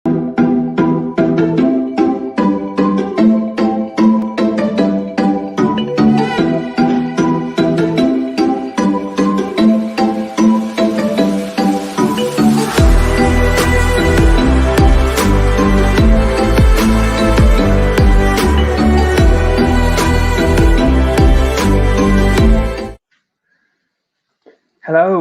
Hello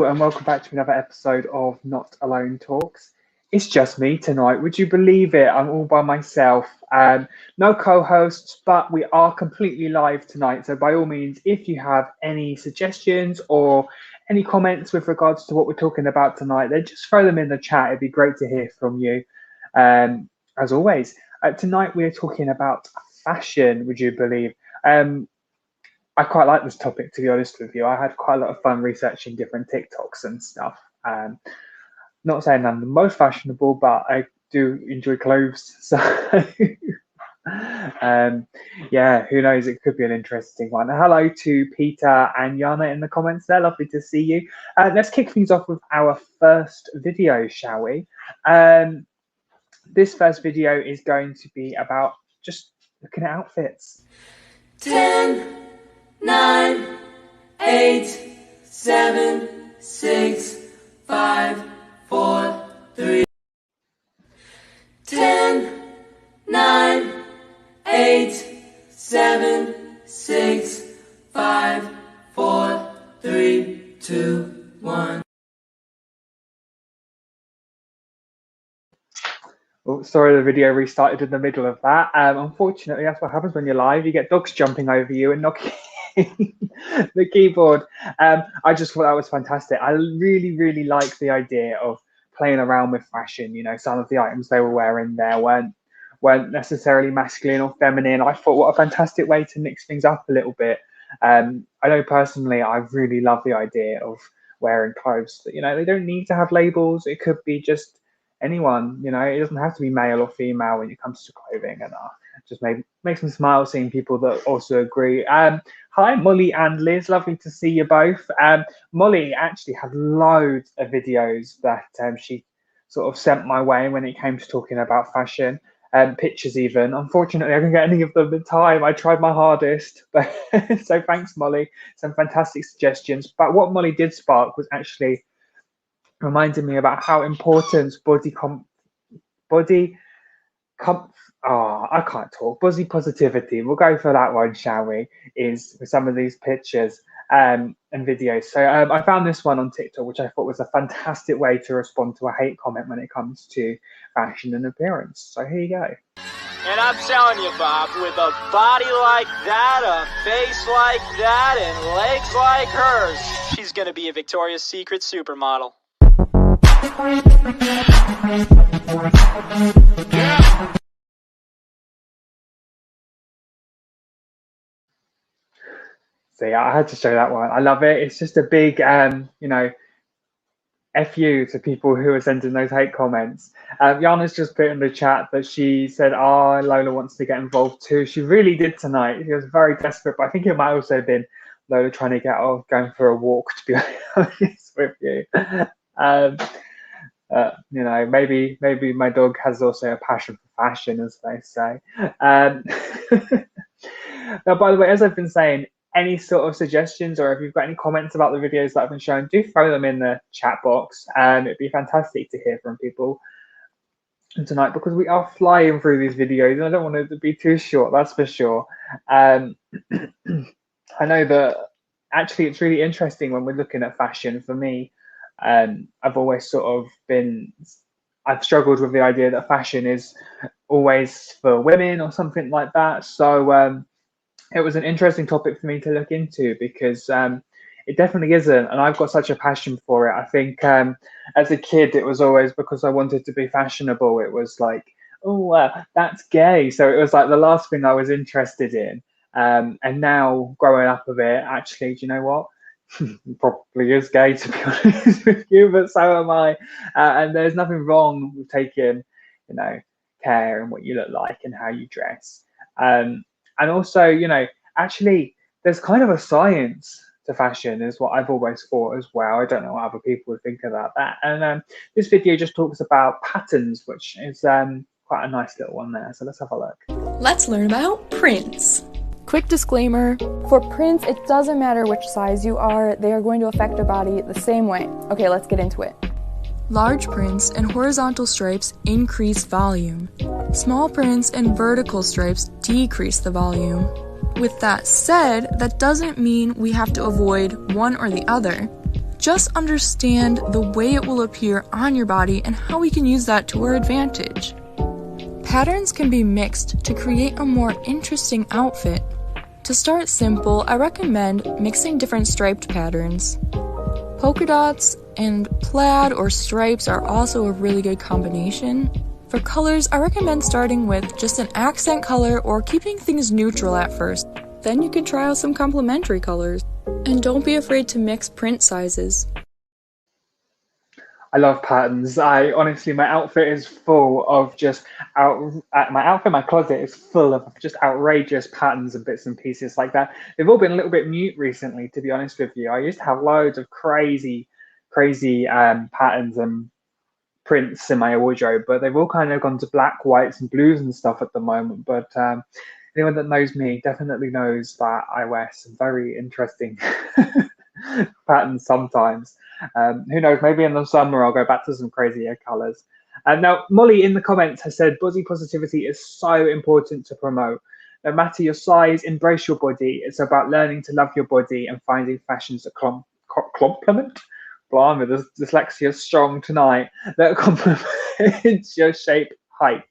and welcome back to another episode of Not Alone Talks. It's just me tonight. Would you believe it? I'm all by myself. No co-hosts, but we are completely live tonight. So by all means, if you have any suggestions or any comments with regards to what we're talking about tonight, then just throw them in the chat. It'd be great to hear from you. As always, tonight we're talking about fashion. Would you believe? I quite like this topic, to be honest with you. I had quite a lot of fun researching different TikToks and stuff. Not saying I'm the most fashionable, but I do enjoy clothes. So, yeah, who knows? It could be an interesting one. Hello to Peter and Yana in the comments there. Lovely to see you. Let's kick things off with our first video, shall we? This first video is going to be about just looking at outfits. 10, 9, 8, 7, 6, 5, 4, 3. 10, 9, 8, 7, 6, 5, 4, 3, 2, 1. Oh, sorry, the video restarted in the middle of that. Unfortunately, that's what happens when you're live. You get dogs jumping over you and knocking the keyboard. I just thought that was fantastic. I really like the idea of playing around with fashion. You know, some of the items they were wearing there weren't necessarily masculine or feminine. I thought, what a fantastic way to mix things up a little bit. I know personally, I really love the idea of wearing clothes that, you know, they don't need to have labels. It could be just anyone, you know, it doesn't have to be male or female when it comes to clothing, and just makes me smile seeing people that also agree. Hi Molly and Liz, lovely to see you both. Molly actually had loads of videos that she sort of sent my way when it came to talking about fashion, pictures even. Unfortunately, I didn't get any of them in time. I tried my hardest, but so thanks Molly, some fantastic suggestions. But what Molly did spark was actually reminded me about how important body positivity, we'll go for that one, shall we, is with some of these pictures and videos. So I found this one on TikTok, which I thought was a fantastic way to respond to a hate comment when it comes to fashion and appearance. So here you go. And I'm telling you, Bob, with a body like that, a face like that, and legs like hers, she's gonna be a Victoria's Secret supermodel. So yeah, I had to show that one. I love it. It's just a big, you know, FU to people who are sending those hate comments. Yana's just put in the chat that she said, oh, Lola wants to get involved too. She really did tonight. She was very desperate, but I think it might also have been Lola trying to get off, going for a walk, to be honest with you. You know, maybe my dog has also a passion for fashion, as they say. Now, by the way, as I've been saying, any sort of suggestions or if you've got any comments about the videos that I've been showing, do throw them in the chat box. It'd be fantastic to hear from people tonight, because we are flying through these videos and I don't want it to be too short, that's for sure. I know that actually it's really interesting when we're looking at fashion. For me, I've always I've struggled with the idea that fashion is always for women or something like that. So it was an interesting topic for me to look into, because it definitely isn't, and I've got such a passion for it. I think as a kid, it was always because I wanted to be fashionable. It was like, oh, that's gay. So it was like the last thing I was interested in. And now growing up a bit, actually, do you know what? Probably is gay, to be honest with you, but so am I. And there's nothing wrong with taking, you know, care in what you look like and how you dress. And also, you know, actually, there's kind of a science to fashion is what I've always thought as well. I don't know what other people would think about that. And this video just talks about patterns, which is quite a nice little one there. So let's have a look. Let's learn about prints. Quick disclaimer, for prints, it doesn't matter which size you are, they are going to affect your body the same way. Okay, let's get into it. Large prints and horizontal stripes increase volume. Small prints and vertical stripes decrease the volume. With that said, that doesn't mean we have to avoid one or the other. Just understand the way it will appear on your body and how we can use that to our advantage. Patterns can be mixed to create a more interesting outfit. To start simple, I recommend mixing different striped patterns. Polka dots and plaid or stripes are also a really good combination. For colors, I recommend starting with just an accent color or keeping things neutral at first. Then you can try out some complementary colors. And don't be afraid to mix print sizes. I love patterns. I honestly, my outfit is full of just my closet is full of just outrageous patterns and bits and pieces like that. They've all been a little bit mute recently, to be honest with you. I used to have loads of crazy patterns and prints in my wardrobe, but they've all kind of gone to black, whites, and blues and stuff at the moment. But anyone that knows me definitely knows that I wear some very interesting patterns sometimes. Who knows, maybe in the summer I'll go back to some crazier colors. Now, Molly in the comments has said body positivity is so important to promote. No matter your size, embrace your body. It's about learning to love your body and finding fashions that complement. Blimey, the dyslexia is strong tonight. That complements your shape, height.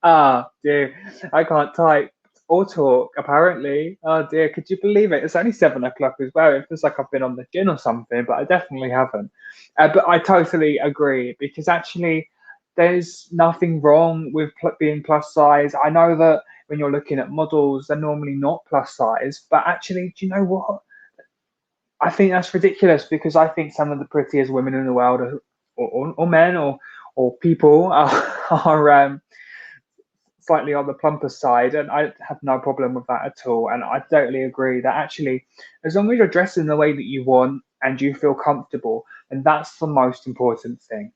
Ah, dear, I can't type or talk, apparently. Oh dear, could you believe it? It's only 7 o'clock as well. It feels like I've been on the gin or something, but I definitely haven't. But I totally agree, because actually there's nothing wrong with being plus size. I know that when you're looking at models, they're normally not plus size, but actually, do you know what? I think that's ridiculous, because I think some of the prettiest women in the world or men or people are slightly on the plumper side, and I have no problem with that at all. And I totally agree that actually, as long as you're dressed in the way that you want and you feel comfortable, and that's the most important thing.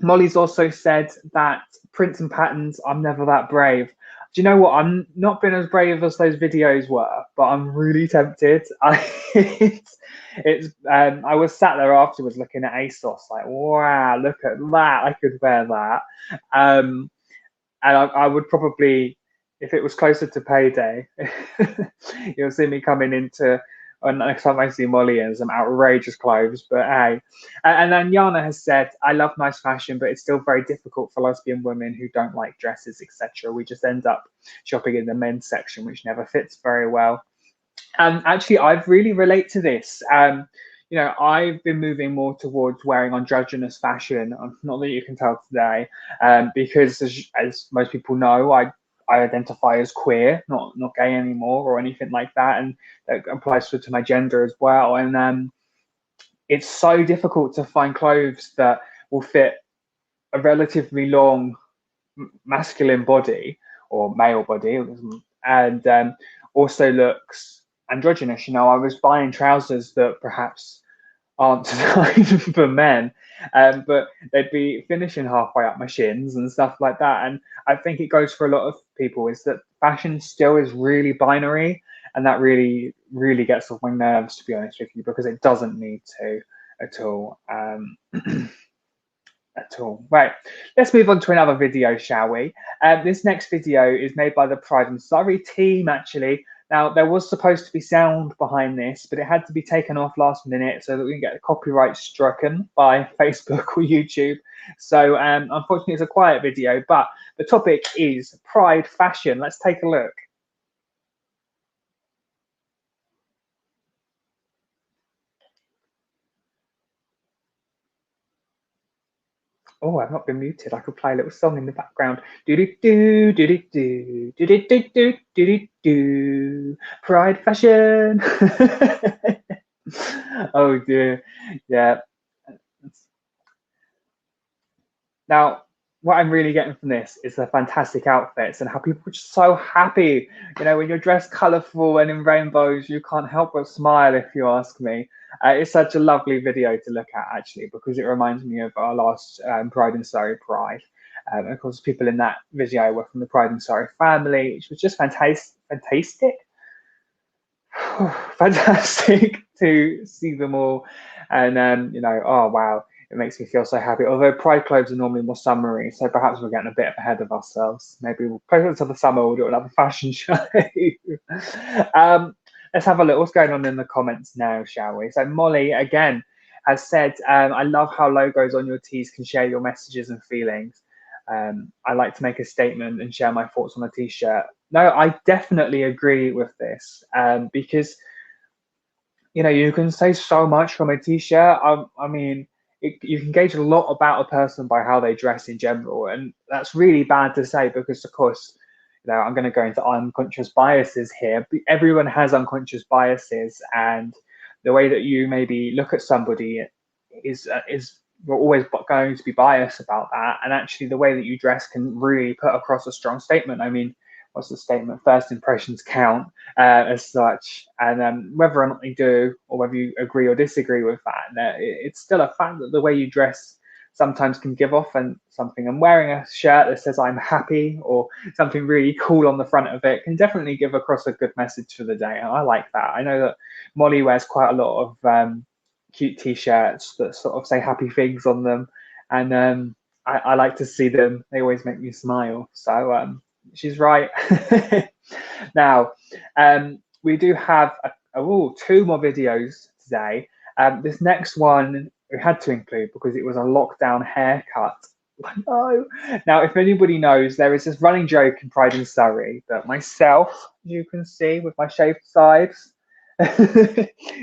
Molly's also said that prints and patterns, I'm never that brave. Do you know what? I'm not been as brave as those videos were, but I'm really tempted. I was sat there afterwards looking at ASOS, like, wow, look at that! I could wear that. And I would probably, if it was closer to payday, you'll see me coming into, and next time I see Molly in some outrageous clothes, but hey. And then Yana has said, I love nice fashion, but it's still very difficult for lesbian women who don't like dresses, etc. We just end up shopping in the men's section, which never fits very well. Actually, I really relate to this. You know, I've been moving more towards wearing androgynous fashion. Not that you can tell today, because as most people know, I identify as queer, not gay anymore or anything like that, and that applies to my gender as well. And it's so difficult to find clothes that will fit a relatively long masculine body or male body, and also looks androgynous. You know, I was buying trousers that perhaps aren't designed for men, but they'd be finishing halfway up my shins and stuff like that. And I think it goes for a lot of people, is that fashion still is really binary, and that really gets off my nerves, to be honest with you, because it doesn't need to at all. At all. Right, let's move on to another video, shall we? This next video is made by the Pride and Surrey team, actually. Now, there was supposed to be sound behind this, but it had to be taken off last minute so that we can get the copyright stricken by Facebook or YouTube. So unfortunately, it's a quiet video, but the topic is Pride fashion. Let's take a look. Oh, I've not been muted. I could play a little song in the background. Do do do do do do do do do do do do. Pride fashion. Oh dear, yeah. Now, what I'm really getting from this is the fantastic outfits and how people are just so happy. You know, when you're dressed colourful and in rainbows, you can't help but smile, if you ask me. It's such a lovely video to look at, actually, because it reminds me of our last Pride and Surrey Pride. Of course, people in that video were from the Pride and Surrey family, which was just fantastic. Fantastic to see them all. And, you know, oh, wow. It makes me feel so happy. Although Pride clothes are normally more summery, so perhaps we're getting a bit ahead of ourselves. Maybe we'll close until the summer, we'll do another fashion show. Let's have a look. What's going on in the comments now, shall we? So Molly, again, has said, I love how logos on your tees can share your messages and feelings. I like to make a statement and share my thoughts on a t-shirt. No, I definitely agree with this, because, you know, you can say so much from a t-shirt. I mean, you can gauge a lot about a person by how they dress in general, and that's really bad to say because, of course, you know, I'm going to go into unconscious biases here. But everyone has unconscious biases, and the way that you maybe look at somebody is we're always going to be biased about that. And actually, the way that you dress can really put across a strong statement. I mean, what's the statement? First impressions count, as such. And whether or not they do, or whether you agree or disagree with that, it's still a fact that the way you dress sometimes can give off and something. And wearing a shirt that says I'm happy or something really cool on the front of it can definitely give across a good message for the day. And I like that. I know that Molly wears quite a lot of cute t-shirts that sort of say happy things on them, and I like to see them. They always make me smile. So she's right. Now, we do have two more videos today. This next one we had to include because it was a lockdown haircut. No. Now, if anybody knows, there is this running joke in Pride and Surrey that myself, as you can see with my shaved sides,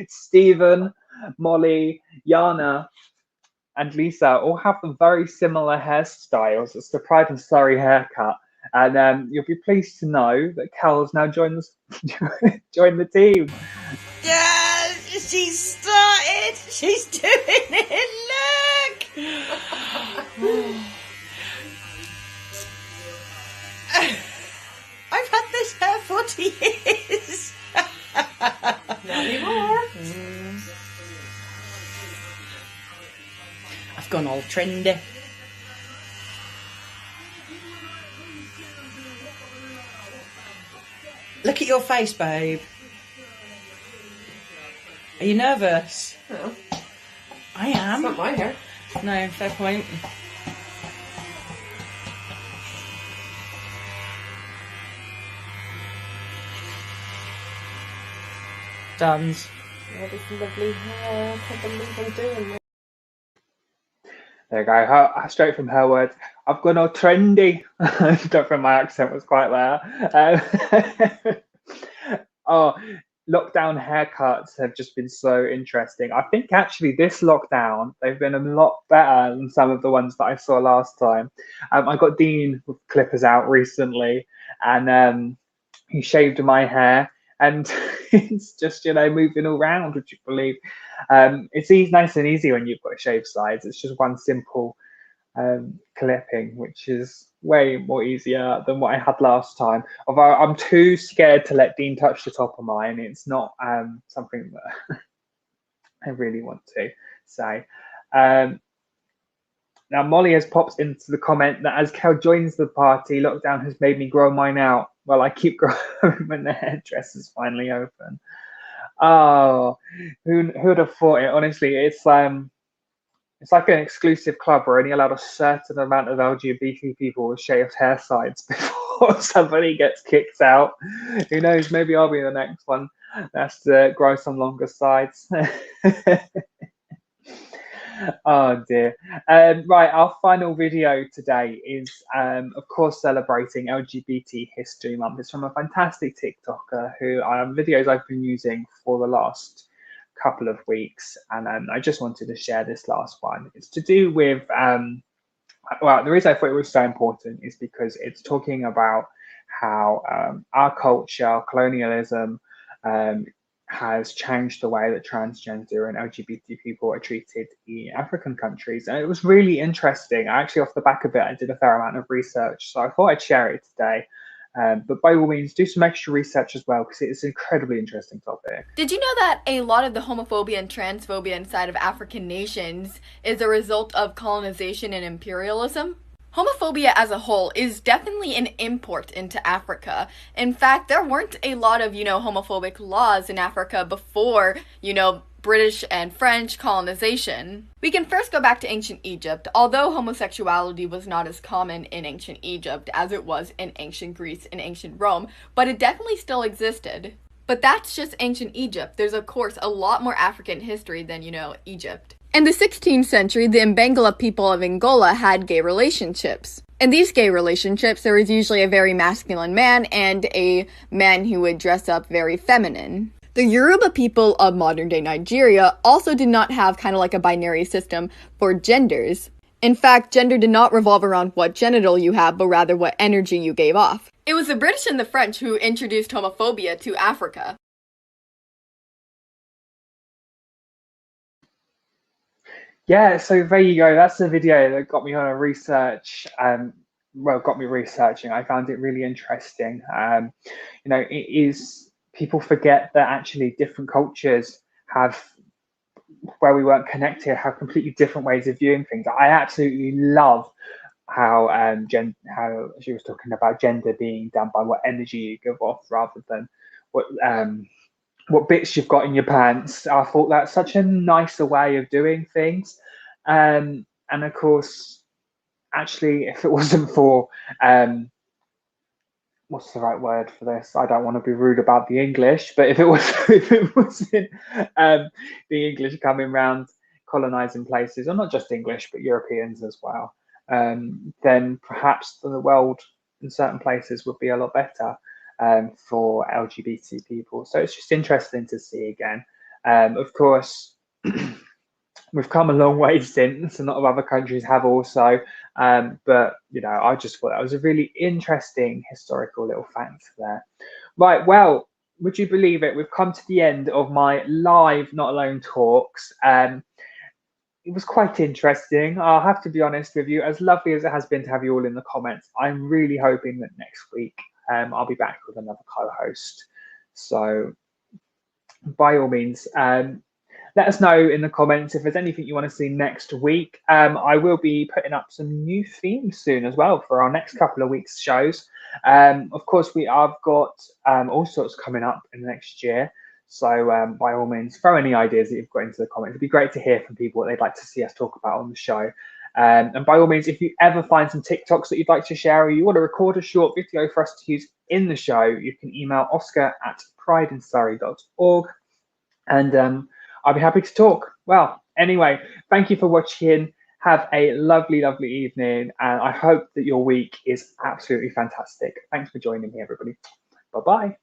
Stephen, Molly, Yana, and Lisa all have very similar hairstyles. It's the Pride and Surrey haircut. And you'll be pleased to know that Cal's now joined the team. Yeah, she started. She's doing it. Look. I've had this hair 40 years. Not anymore. I've gone all trendy. Look at your face, babe. Are you nervous? No. I am. It's not my hair. No, fair point. Duns. Oh, this lovely hair. I can't believe I'm doing this. There you go. Straight from her words. I've gone all trendy. I don't think my accent was quite there. Oh, lockdown haircuts have just been so interesting. I think actually this lockdown, they've been a lot better than some of the ones that I saw last time. I got Dean with clippers out recently, and he shaved my hair, and it's just, you know, moving all around, would you believe? It's nice and easy when you've got shaved sides. It's just one simple clipping, which is way more easier than what I had last time. Although I'm too scared to let Dean touch the top of mine. It's not something that I really want to say. Now, Molly has popped into the comment that as Kel joins the party, lockdown has made me grow mine out. Well, I keep growing when the hairdresser's finally open. Oh, who would have thought it? Honestly, it's like an exclusive club where only allowed a certain amount of LGBT people with shaved hair sides before somebody gets kicked out. Who knows? Maybe I'll be the next one. That's to grow some longer sides. Oh dear. Right, our final video today is, of course, celebrating LGBT History Month. It's from a fantastic TikToker who videos I've been using for the last couple of weeks, and I just wanted to share this last one. It's to do with, well, the reason I thought it was so important is because it's talking about how our culture, colonialism, has changed the way that transgender and LGBT people are treated in African countries. And it was really interesting. Actually, off the back of it, I did a fair amount of research, so I thought I'd share it today. But by all means, do some extra research as well, because it's an incredibly interesting topic. Did you know that a lot of the homophobia and transphobia inside of African nations is a result of colonization and imperialism? Homophobia as a whole is definitely an import into Africa. In fact, there weren't a lot of, homophobic laws in Africa before, British and French colonization. We can first go back to ancient Egypt. Although homosexuality was not as common in ancient Egypt as it was in ancient Greece and ancient Rome, but it definitely still existed. But that's just ancient Egypt. There's, of course, a lot more African history than, Egypt. In the 16th century, the Mbangala people of Angola had gay relationships. In these gay relationships, there was usually a very masculine man and a man who would dress up very feminine. The Yoruba people of modern-day Nigeria also did not have kind of like a binary system for genders. In fact, gender did not revolve around what genital you have, but rather what energy you gave off. It was the British and the French who introduced homophobia to Africa. Yeah, so there you go. That's the video that got me on a research. Got me researching. I found it really interesting. It is, people forget that actually different cultures have, where we weren't connected, have completely different ways of viewing things. I absolutely love how how she was talking about gender being done by what energy you give off rather than what bits you've got in your pants. I thought that's such a nicer way of doing things. And of course, actually, if it wasn't for what's the right word for this? I don't want to be rude about the English, but if it wasn't the English coming round colonizing places, or not just English, but Europeans as well, then perhaps the world in certain places would be a lot better for LGBT people. So it's just interesting to see again. Of course, we've come a long way since. A lot of other countries have also. But, I just thought that was a really interesting historical little fact there. Right, well, would you believe it? We've come to the end of my live Not Alone talks. It was quite interesting. I'll have to be honest with you, as lovely as it has been to have you all in the comments, I'm really hoping that next week I'll be back with another co-host. So by all means, let us know in the comments if there's anything you want to see next week. I will be putting up some new themes soon as well for our next couple of weeks' shows. Of course, we have got all sorts coming up in the next year. So by all means, throw any ideas that you've got into the comments. It'd be great to hear from people what they'd like to see us talk about on the show. And by all means, if you ever find some TikToks that you'd like to share, or you want to record a short video for us to use in the show, you can email oscar@prideinsurrey.org. And I'll be happy to talk. Well, anyway, thank you for watching. Have a lovely, lovely evening. And I hope that your week is absolutely fantastic. Thanks for joining me, everybody. Bye-bye.